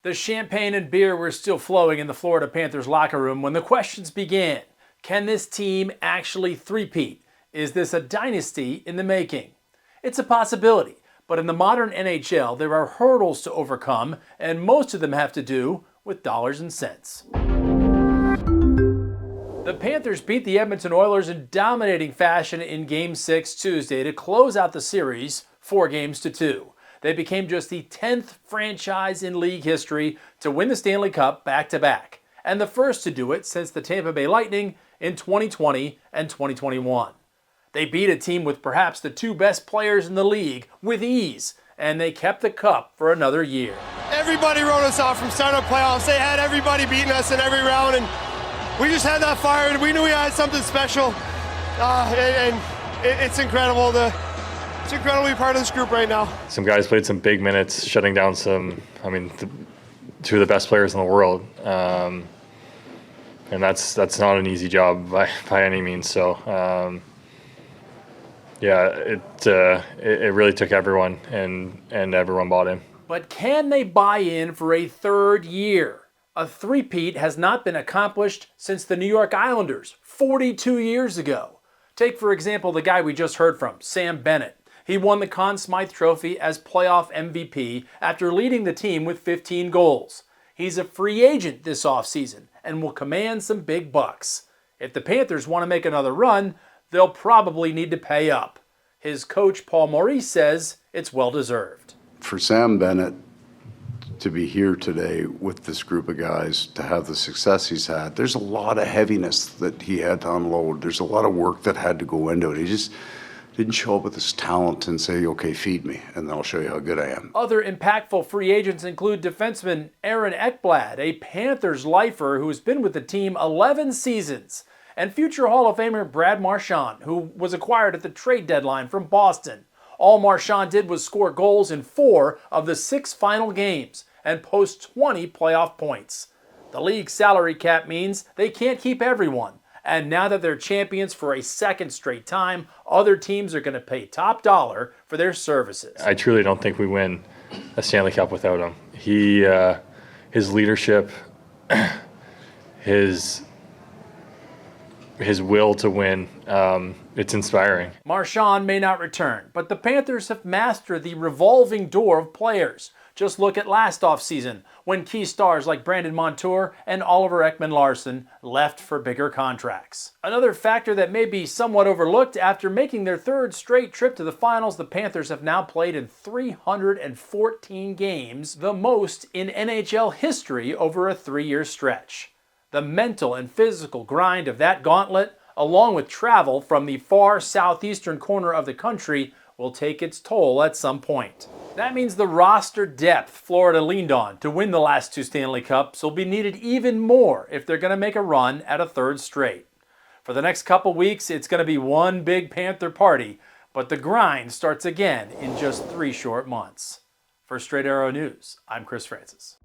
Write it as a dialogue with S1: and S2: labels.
S1: The champagne and beer were still flowing in the Florida Panthers locker room when the questions began. Can this team actually three-peat? Is this a dynasty in the making? It's a possibility, but in the modern NHL, there are hurdles to overcome, and most of them have to do with dollars and cents. The Panthers beat the Edmonton Oilers in dominating fashion in Game 6 Tuesday to close out the series 4-2. They became just the 10th franchise in league history to win the Stanley Cup back-to-back, and the first to do it since the Tampa Bay Lightning in 2020 and 2021. They beat a team with perhaps the two best players in the league with ease, and they kept the cup for another year.
S2: Everybody wrote us off from starting playoffs. They had everybody beating us in every round, and we just had that fire, and we knew we had something special, and it's incredible. It's incredible to be part of this group right now.
S3: Some guys played some big minutes, shutting down two of the best players in the world. And that's not an easy job by any means. So, it really took everyone, and everyone bought in.
S1: But can they buy in for a third year? A three-peat has not been accomplished since the New York Islanders 42 years ago. Take, for example, the guy we just heard from, Sam Bennett. He won the Conn Smythe Trophy as playoff MVP after leading the team with 15 goals. He's a free agent this offseason and will command some big bucks. If the Panthers want to make another run, they'll probably need to pay up. His coach, Paul Maurice, says it's well-deserved.
S4: For Sam Bennett to be here today with this group of guys, to have the success he's had, there's a lot of heaviness that he had to unload. There's a lot of work that had to go into it. He just didn't show up with his talent and say, okay, feed me, and then I'll show you how good I am.
S1: Other impactful free agents include defenseman Aaron Ekblad, a Panthers lifer who has been with the team 11 seasons, and future Hall of Famer Brad Marchand, who was acquired at the trade deadline from Boston. All Marchand did was score goals in 4 of the 6 final games and post 20 playoff points. The league salary cap means they can't keep everyone. And now that they're champions for a second straight time, other teams are going to pay top dollar for their services.
S3: I truly don't think we win a Stanley Cup without him. His leadership, his will to win, it's inspiring.
S1: Marchand may not return, but the Panthers have mastered the revolving door of players. Just look at last offseason, when key stars like Brandon Montour and Oliver Ekman-Larsson left for bigger contracts. Another factor that may be somewhat overlooked, after making their third straight trip to the finals, the Panthers have now played in 314 games, the most in NHL history over a 3-year stretch. The mental and physical grind of that gauntlet, along with travel from the far southeastern corner of the country, will take its toll at some point. That means the roster depth Florida leaned on to win the last 2 Stanley Cups will be needed even more if they're going to make a run at a third straight. For the next couple weeks, it's going to be one big Panther party, but the grind starts again in just 3 short months. For Straight Arrow News, I'm Chris Francis.